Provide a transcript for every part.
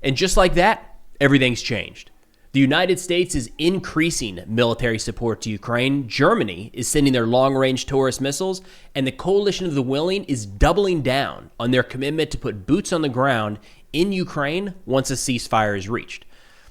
And just like that, everything's changed. The United States is increasing military support to Ukraine. Germany is sending their long-range Taurus missiles, and the coalition of the willing is doubling down on their commitment to put boots on the ground in Ukraine once a ceasefire is reached.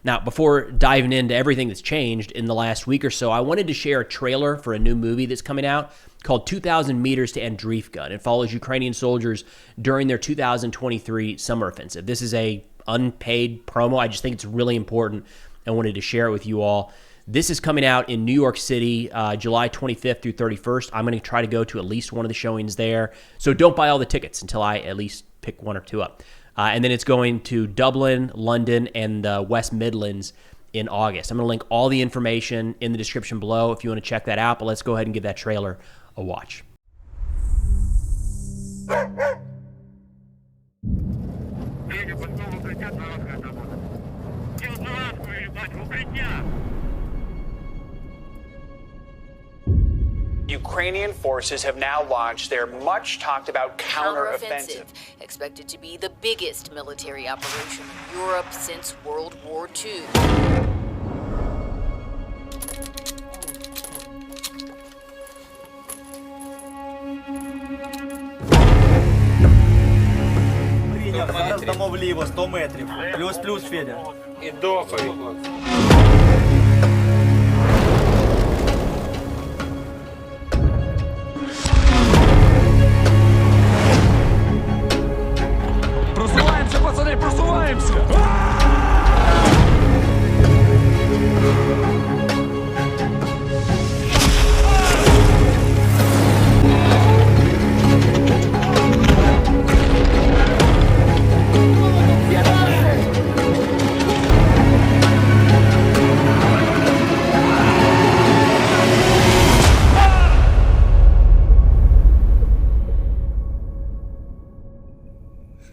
Now, before diving into everything that's changed in the last week or so, I wanted to share a trailer for a new movie that's coming out called 2,000 Meters to Andriivka, and it follows Ukrainian soldiers during their 2023 summer offensive. This is a unpaid promo. I just think it's really important. I wanted to share it with you all. This is coming out in New York City, July 25th through 31st. I'm going to try to go to at least one of the showings there. So don't buy all the tickets until I at least pick one or two up. And then it's going to Dublin, London, and the West Midlands in August. I'm going to link all the information in the description below if you want to check that out. But let's go ahead and give that trailer a watch. Ukrainian forces have now launched their much-talked-about counteroffensive. Expected to be the biggest military operation in Europe since World War II. Зараз дамо вліво 100 метрів. Плюс-плюс, Федя. І дохай. Просуваемся, пацаны, просуваемся!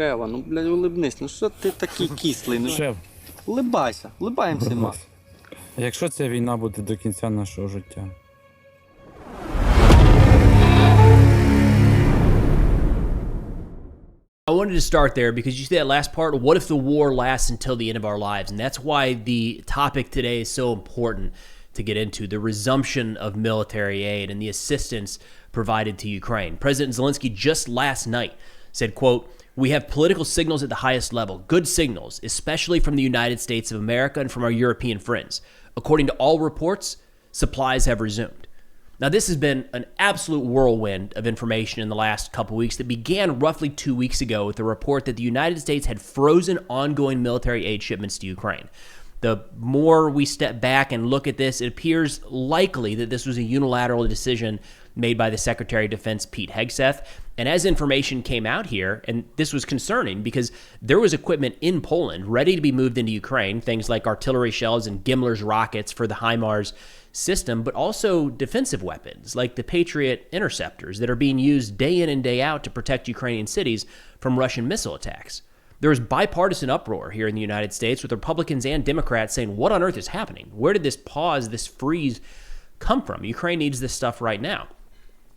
Шева, ну, блядь, улибнись, ну що ти такий кислий? Ну, Шеф, улибайся, улибаємося ми. якщо ця війна буде до кінця нашого життя? I wanted to start there because you see that last part, what if the war lasts until the end of our lives? And that's why the topic today is so important to get into, the resumption of military aid and the assistance provided to Ukraine. President Zelensky just last night said, quote, "We have political signals at the highest level, good signals, especially from the United States of America and from our European friends. According to all reports, supplies have resumed." Now, this has been an absolute whirlwind of information in the last couple weeks that began roughly 2 weeks ago with the report that the United States had frozen ongoing military aid shipments to Ukraine. The more we step back and look at this, it appears likely that this was a unilateral decision made by the Secretary of Defense, Pete Hegseth. And as information came out here, and this was concerning because there was equipment in Poland ready to be moved into Ukraine, things like artillery shells and Gimler's rockets for the HIMARS system, but also defensive weapons like the Patriot interceptors that are being used day in and day out to protect Ukrainian cities from Russian missile attacks. There was bipartisan uproar here in the United States with Republicans and Democrats saying, what on earth is happening? Where did this pause, this freeze come from? Ukraine needs this stuff right now.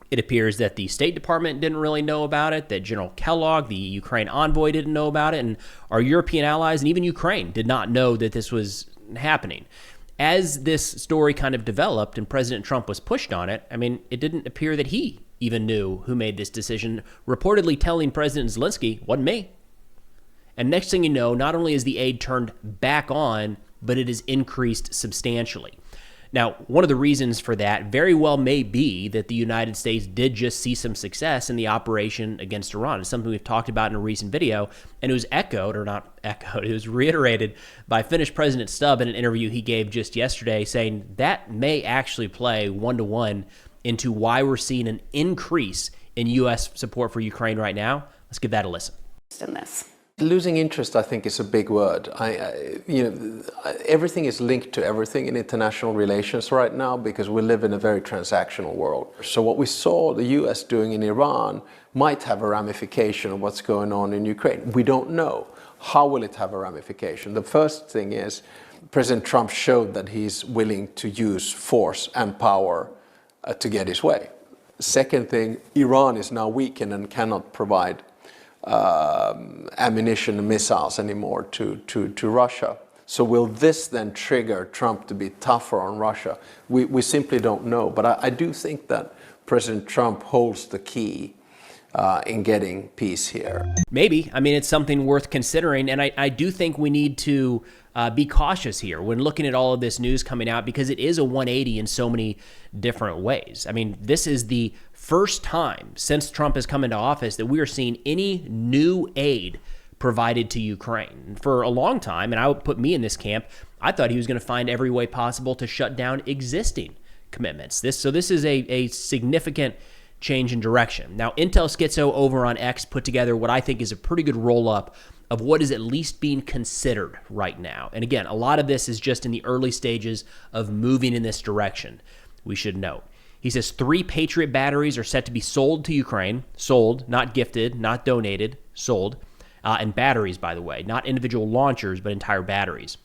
It appears that the State Department didn't really know about it, that General Kellogg, the Ukraine envoy, didn't know about it, and our European allies and even Ukraine did not know that this was happening. As this story kind of developed and President Trump was pushed on it, I mean, it didn't appear that he even knew who made this decision, reportedly telling President Zelensky, wasn't me. And next thing you know, not only is the aid turned back on, but it is increased substantially. Now, one of the reasons for that very well may be that the United States did just see some success in the operation against Iran. It's something we've talked about in a recent video, and it was echoed, or not echoed, it was reiterated by Finnish President Stubb in an interview he gave just yesterday, saying that may actually play one-to-one into why we're seeing an increase in U.S. support for Ukraine right now. Let's give that a listen. In this. Losing interest, I think, is a big word. Everything is linked to everything in international relations right now because we live in a very transactional world. So what we saw the U.S. doing in Iran might have a ramification of what's going on in Ukraine. We don't know. How will it have a ramification? The first thing is President Trump showed that he's willing to use force and power to get his way. Second thing, Iran is now weakened and cannot provide ammunition and missiles anymore to Russia. So will this then trigger Trump to be tougher on Russia? We simply don't know. But I do think that President Trump holds the key in getting peace here. Maybe. I mean, it's something worth considering. And I do think we need to be cautious here when looking at all of this news coming out, because it is a 180 in so many different ways. I mean, this is the first time since Trump has come into office that we are seeing any new aid provided to Ukraine. For a long time, and I would put me in this camp, I thought he was going to find every way possible to shut down existing commitments. This is a significant change in direction. Now, Intel Schizo over on X put together what I think is a pretty good roll-up of what is at least being considered right now. And again, a lot of this is just in the early stages of moving in this direction, we should note. He says 3 Patriot batteries are set to be sold to Ukraine. Sold, not gifted, not donated, sold. And batteries, by the way, not individual launchers, but entire batteries.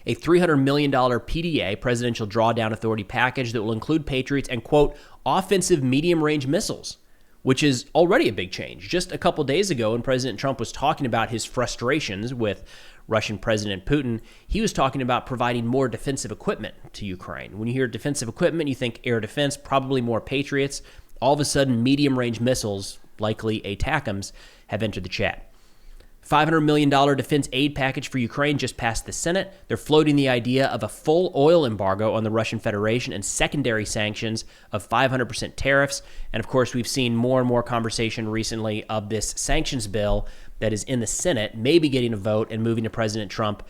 A $300 million PDA, Presidential Drawdown Authority package, that will include Patriots and, quote, offensive medium-range missiles, which is already a big change. Just a couple days ago, when President Trump was talking about his frustrations with Russian President Putin, he was talking about providing more defensive equipment to Ukraine. When you hear defensive equipment, you think air defense, probably more Patriots. All of a sudden, medium-range missiles, likely ATACMS, have entered the chat. $500 million defense aid package for Ukraine just passed the Senate. They're floating the idea of a full oil embargo on the Russian Federation and secondary sanctions of 500% tariffs. And of course, we've seen more and more conversation recently of this sanctions bill that is in the Senate, maybe getting a vote and moving to President Trump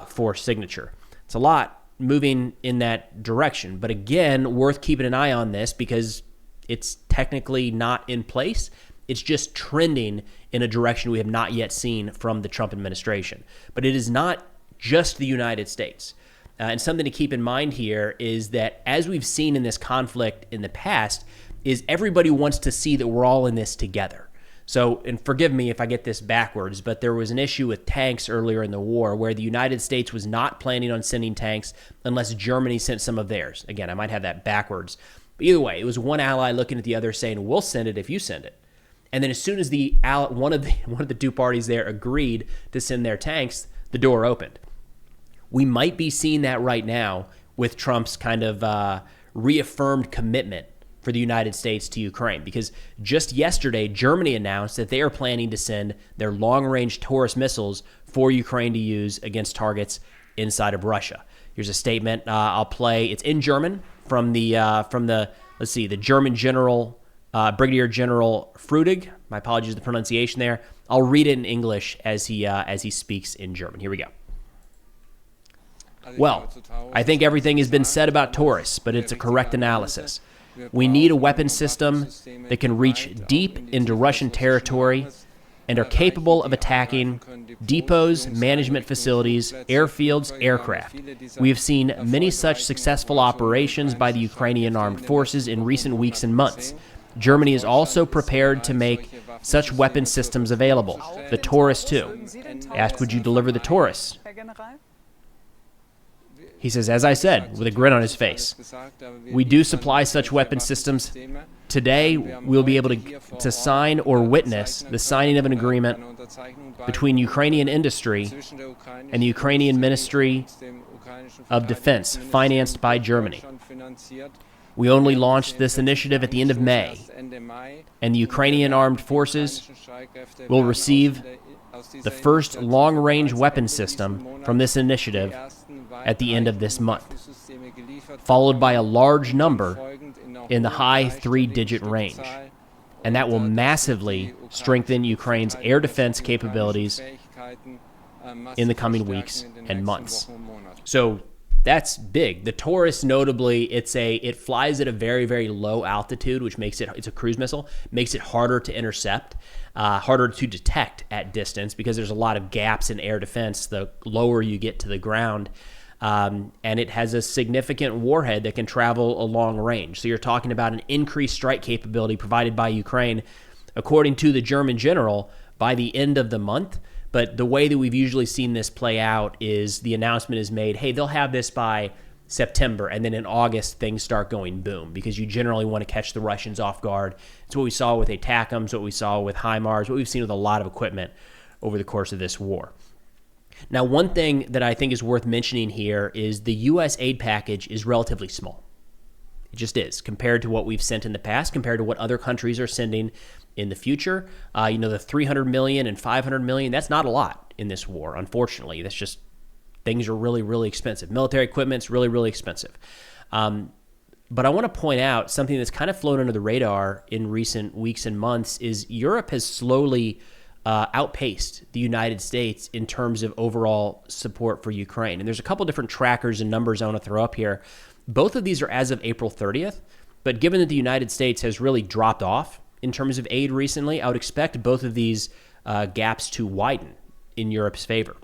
for signature. It's a lot moving in that direction. But again, worth keeping an eye on this because it's technically not in place. It's just trending in a direction we have not yet seen from the Trump administration. But it is not just the United States. And something to keep in mind here is that, as we've seen in this conflict in the past, is everybody wants to see that we're all in this together. So, and forgive me if I get this backwards, but there was an issue with tanks earlier in the war where the United States was not planning on sending tanks unless Germany sent some of theirs. Again, I might have that backwards. But either way, it was one ally looking at the other saying, we'll send it if you send it. And then as soon as one of the two parties there agreed to send their tanks, the door opened. We might be seeing that right now with Trump's kind of reaffirmed commitment for the United States to Ukraine, because just yesterday, Germany announced that they are planning to send their long-range Taurus missiles for Ukraine to use against targets inside of Russia. Here's a statement I'll play. It's in German from the German general. Brigadier General Frutig. My apologies for the pronunciation there. I'll read it in English as he speaks in German. Here we go. Well, I think everything has been said about Taurus, but it's a correct analysis. We need a weapon system that can reach deep into Russian territory and are capable of attacking depots, management facilities, airfields, aircraft. We have seen many such successful operations by the Ukrainian armed forces in recent weeks and months. Germany is also prepared to make such weapon systems available. The Taurus, too. Asked, would you deliver the Taurus? He says, as I said, with a grin on his face, we do supply such weapon systems. Today, we'll be able to sign or witness the signing of an agreement between Ukrainian industry and the Ukrainian Ministry of Defense, financed by Germany. We only launched this initiative at the end of May, and the Ukrainian armed forces will receive the first long-range weapon system from this initiative at the end of this month, followed by a large number in the high 3-digit range. And that will massively strengthen Ukraine's air defense capabilities in the coming weeks and months. So that's big. The Taurus, notably, it flies at a very, very low altitude, which makes it's a cruise missile, makes it harder to intercept, harder to detect at distance because there's a lot of gaps in air defense the lower you get to the ground. And it has a significant warhead that can travel a long range. So you're talking about an increased strike capability provided by Ukraine, according to the German general, by the end of the month. But the way that we've usually seen this play out is the announcement is made, hey, they'll have this by September, and then in August, things start going boom because you generally want to catch the Russians off guard. It's what we saw with ATACMS, what we saw with HIMARS, what we've seen with a lot of equipment over the course of this war. Now, one thing that I think is worth mentioning here is the U.S. aid package is relatively small. It just is, compared to what we've sent in the past, compared to what other countries are sending in the future. The $300 million and $500 million, that's not a lot in this war, unfortunately. That's just, things are really, really expensive. Military equipment's really, really expensive. But I want to point out something that's kind of flown under the radar in recent weeks and months is Europe has slowly outpaced the United States in terms of overall support for Ukraine. And there's a couple different trackers and numbers I want to throw up here. Both of these are as of April 30th, but given that the United States has really dropped off in terms of aid recently, I would expect both of these gaps to widen in Europe's favor.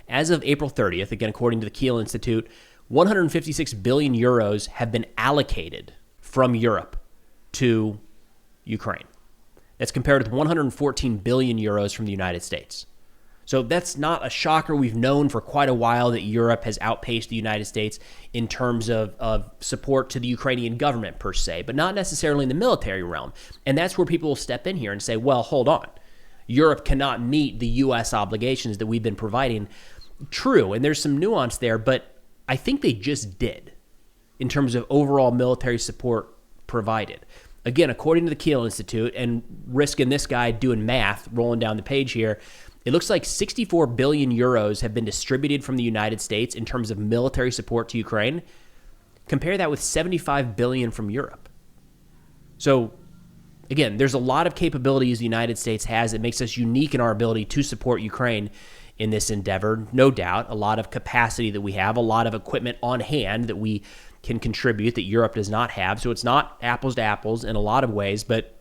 As of April 30th, again, according to the Kiel Institute, 156 billion euros have been allocated from Europe to Ukraine. That's compared with 114 billion euros from the United States. So that's not a shocker. We've known for quite a while that Europe has outpaced the United States in terms of support to the Ukrainian government per se, but not necessarily in the military realm. And that's where people will step in here and say, well, hold on. Europe cannot meet the U.S. obligations that we've been providing. True, and there's some nuance there, but I think they just did in terms of overall military support provided. Again, according to the Kiel Institute, and risking this guy doing math, rolling down the page here, it looks like 64 billion euros have been distributed from the United States in terms of military support to Ukraine. Compare that with 75 billion from Europe. So, again, there's a lot of capabilities the United States has that makes us unique in our ability to support Ukraine in this endeavor. No doubt, a lot of capacity that we have, a lot of equipment on hand that we can contribute that Europe does not have. So it's not apples to apples in a lot of ways, but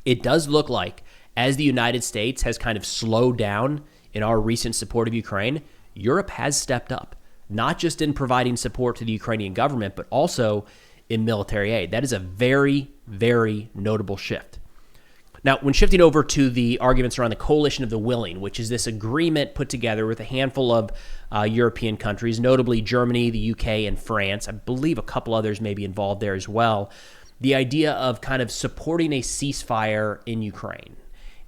it does look like as the United States has kind of slowed down in our recent support of Ukraine, Europe has stepped up, not just in providing support to the Ukrainian government, but also in military aid. That is a very, very notable shift. Now, when shifting over to the arguments around the Coalition of the Willing, which is this agreement put together with a handful of European countries, notably Germany, the UK, and France. I believe a couple others may be involved there as well. The idea of kind of supporting a ceasefire in Ukraine.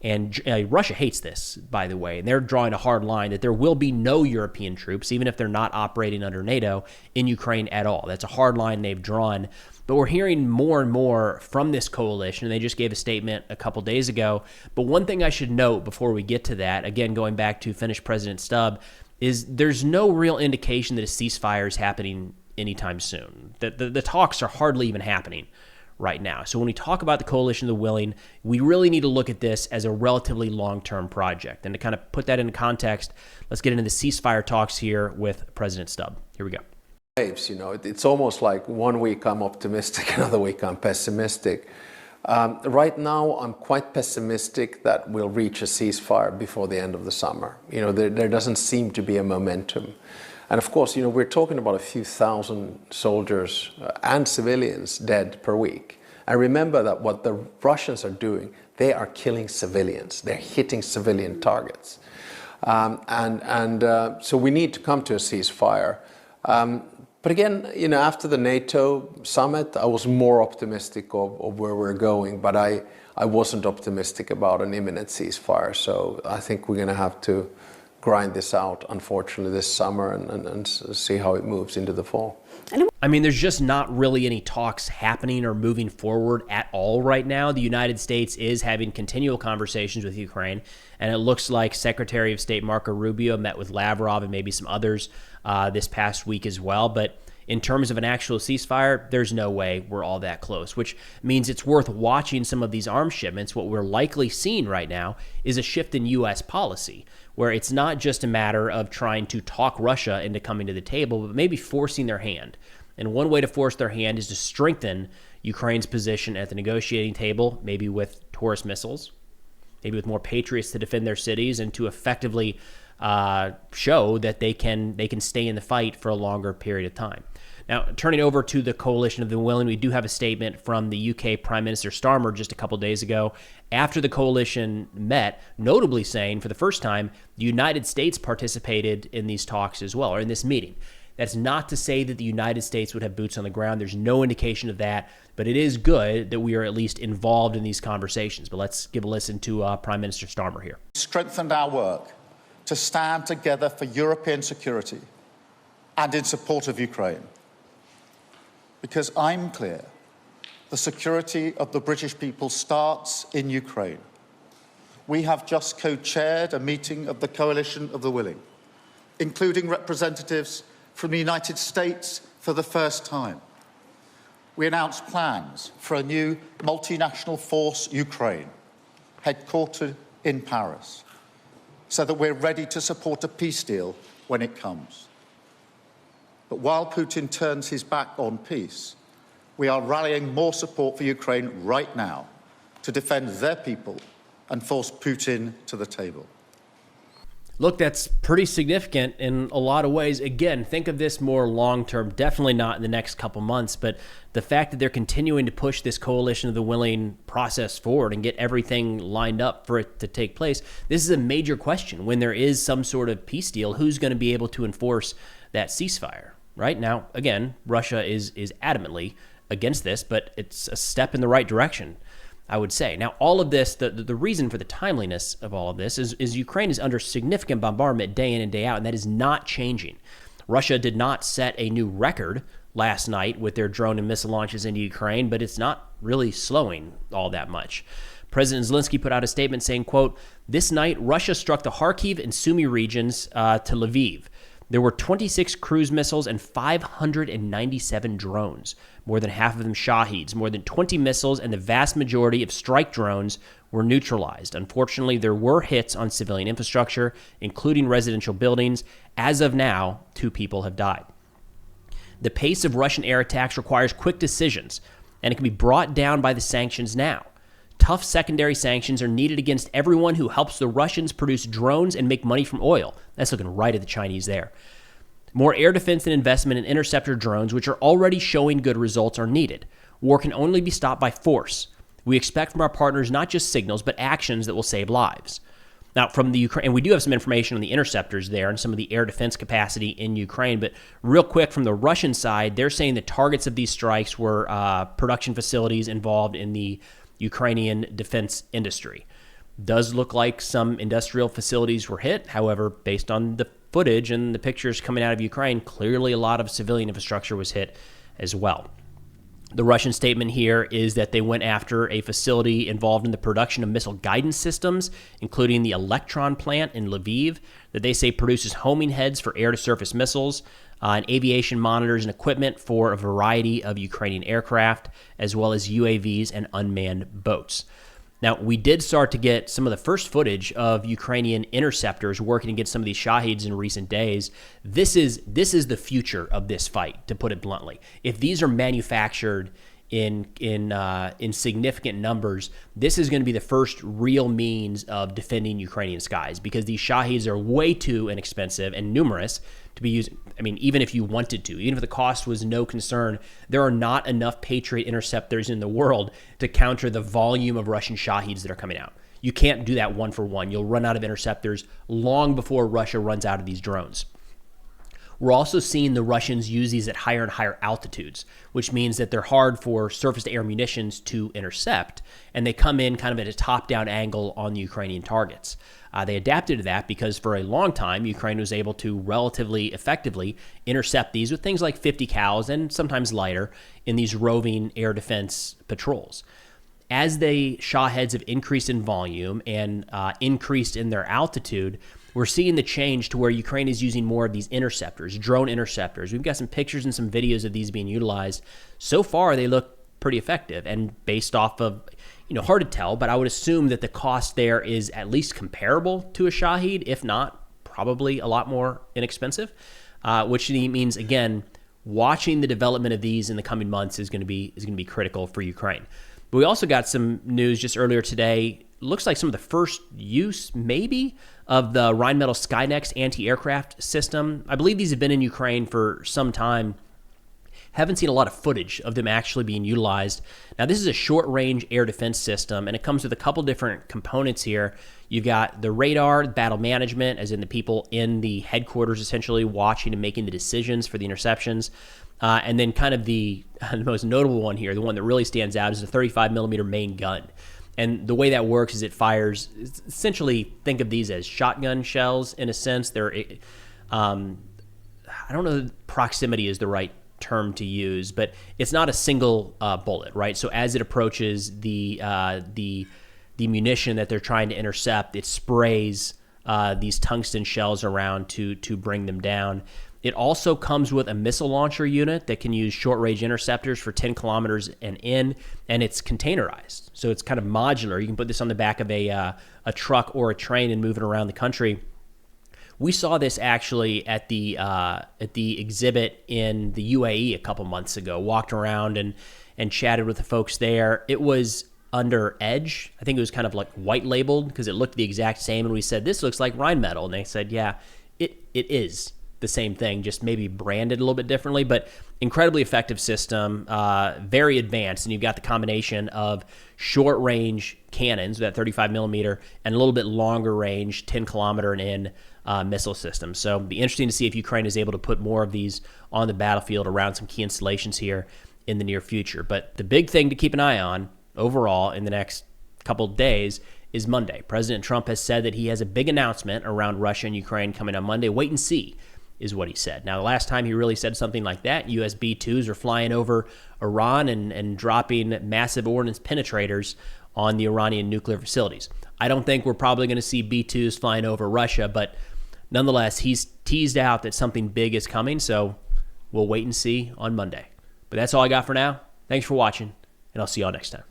And Russia hates this, by the way, and they're drawing a hard line that there will be no European troops, even if they're not operating under NATO, in Ukraine at all. That's a hard line they've drawn. But we're hearing more and more from this coalition, and they just gave a statement a couple days ago. But one thing I should note before we get to that, again, going back to Finnish President Stubb, is there's no real indication that a ceasefire is happening anytime soon. The talks are hardly even happening right now. So when we talk about the Coalition of the Willing, we really need to look at this as a relatively long-term project. And to kind of put that into context, let's get into the ceasefire talks here with President Stubb. Here we go. It's almost like one week I'm optimistic, another week I'm pessimistic. Right now, I'm quite pessimistic that we'll reach a ceasefire before the end of the summer. There doesn't seem to be a momentum. And of course, we're talking about a few thousand soldiers and civilians dead per week. And remember that what the Russians are doing, they are killing civilians. They're hitting civilian targets. So we need to come to a ceasefire. But again, after the NATO summit, I was more optimistic of where we're going, but I wasn't optimistic about an imminent ceasefire. So I think we're going to have to grind this out, unfortunately, this summer and see how it moves into the fall. I mean, there's just not really any talks happening or moving forward at all right now. The United States is having continual conversations with Ukraine, and it looks like Secretary of State Marco Rubio met with Lavrov and maybe some others this past week as well. But in terms of an actual ceasefire, there's no way we're all that close, which means it's worth watching some of these arms shipments. What we're likely seeing right now is a shift in U.S. policy, where it's not just a matter of trying to talk Russia into coming to the table, but maybe forcing their hand. And one way to force their hand is to strengthen Ukraine's position at the negotiating table, maybe with Taurus missiles, maybe with more Patriots to defend their cities, and to effectively show that they can stay in the fight for a longer period of time. Now, turning over to the Coalition of the Willing, we do have a statement from the UK Prime Minister Starmer just a couple days ago after the coalition met, notably saying for the first time the United States participated in these talks as well, or in this meeting. That's not to say that the United States would have boots on the ground. There's no indication of that, but it is good that we are at least involved in these conversations. But let's give a listen to Prime Minister Starmer here. Strengthened our work to stand together for European security and in support of Ukraine. Because I'm clear, the security of the British people starts in Ukraine. We have just co-chaired a meeting of the Coalition of the Willing, including representatives from the United States for the first time. We announced plans for a new multinational force, Ukraine, headquartered in Paris, so that we're ready to support a peace deal when it comes. But while Putin turns his back on peace, we are rallying more support for Ukraine right now to defend their people and force Putin to the table. Look, that's pretty significant in a lot of ways. Again, think of this more long-term, definitely not in the next couple months, but the fact that they're continuing to push this coalition of the willing process forward and get everything lined up for it to take place, this is a major question. When there is some sort of peace deal, who's going to be able to enforce that ceasefire? Right now, again, Russia is adamantly against this, but it's a step in the right direction, I would say. Now, all of this, the reason for the timeliness of all of this is Ukraine is under significant bombardment day in and day out, and that is not changing. Russia did not set a new record last night with their drone and missile launches into Ukraine, but it's not really slowing all that much. President Zelensky put out a statement saying, quote, "This night, Russia struck the Kharkiv and Sumy regions to Lviv. There were 26 cruise missiles and 597 drones, more than half of them Shaheeds. More than 20 missiles and the vast majority of strike drones were neutralized. Unfortunately, there were hits on civilian infrastructure, including residential buildings. As of now, 2 people have died. The pace of Russian air attacks requires quick decisions, and it can be brought down by the sanctions now. Tough secondary sanctions are needed against everyone who helps the Russians produce drones and make money from oil." That's looking right at the Chinese there. "More air defense and investment in interceptor drones, which are already showing good results, are needed. War can only be stopped by force. We expect from our partners not just signals, but actions that will save lives." Now, from the Ukraine, and we do have some information on the interceptors there and some of the air defense capacity in Ukraine, but real quick, from the Russian side, they're saying the targets of these strikes were production facilities involved in the Ukrainian defense industry. Does look like some industrial facilities were hit. However, based on the footage and the pictures coming out of Ukraine, clearly a lot of civilian infrastructure was hit as well. The Russian statement here is that they went after a facility involved in the production of missile guidance systems, including the Electron plant in Lviv, that they say produces homing heads for air-to-surface missiles, and aviation monitors and equipment for a variety of Ukrainian aircraft, as well as UAVs and unmanned boats. Now, we did start to get some of the first footage of Ukrainian interceptors working against some of these Shaheeds in recent days. This is the future of this fight, to put it bluntly. If these are manufactured in significant numbers, this is going to be the first real means of defending Ukrainian skies, because these Shaheeds are way too inexpensive and numerous to be used. I mean, even if you wanted to, even if the cost was no concern, there are not enough Patriot interceptors in the world to counter the volume of Russian Shaheeds that are coming out. You can't do that one for one. You'll run out of interceptors long before Russia runs out of these drones. We're also seeing the Russians use these at higher and higher altitudes, which means that they're hard for surface-to-air munitions to intercept, and they come in kind of at a top-down angle on the Ukrainian targets. They adapted to that because for a long time, Ukraine was able to relatively effectively intercept these with things like 50 cals and sometimes lighter in these roving air defense patrols. As the Shaheeds have increased in volume and increased in their altitude, we're seeing the change to where Ukraine is using more of these interceptors, drone interceptors. We've got some pictures and some videos of these being utilized. So far, they look pretty effective, and based off of, hard to tell, but I would assume that the cost there is at least comparable to a Shaheed, if not probably a lot more inexpensive, which means, again, watching the development of these in the coming months is going to be critical for Ukraine. But we also got some news just earlier today. Looks like some of the first use, maybe, of the Rheinmetall Skynex anti-aircraft system. I believe these have been in Ukraine for some time. Haven't seen a lot of footage of them actually being utilized. Now, this is a short-range air defense system, and it comes with a couple different components here. You've got the radar, battle management, as in the people in the headquarters essentially watching and making the decisions for the interceptions. And then kind of the most notable one here, the one that really stands out, is the 35 millimeter main gun. And the way that works is it fires, essentially think of these as shotgun shells in a sense. They're, I don't know if proximity is the right term to use, but it's not a single bullet, right? So as it approaches the munition that they're trying to intercept, it sprays these tungsten shells around to bring them down. It also comes with a missile launcher unit that can use short-range interceptors for 10 kilometers and it's containerized. So it's kind of modular. You can put this on the back of a truck or a train and move it around the country. We saw this actually at the exhibit in the UAE a couple months ago. Walked around and chatted with the folks there. It was under Edge. I think it was kind of like white labeled because it looked the exact same. And we said, this looks like Rheinmetall. And they said, yeah, it is the same thing, just maybe branded a little bit differently, but incredibly effective system, very advanced. And you've got the combination of short range cannons, that 35 millimeter, and a little bit longer range, 10 kilometer and in missile system. So it'll be interesting to see if Ukraine is able to put more of these on the battlefield around some key installations here in the near future. But the big thing to keep an eye on overall in the next couple of days is Monday. President Trump has said that he has a big announcement around Russia and Ukraine coming on Monday. Wait and see is what he said. Now, the last time he really said something like that, US B-2s are flying over Iran and dropping massive ordnance penetrators on the Iranian nuclear facilities. I don't think we're probably going to see B-2s flying over Russia, but nonetheless, he's teased out that something big is coming, so we'll wait and see on Monday. But that's all I got for now. Thanks for watching, and I'll see y'all next time.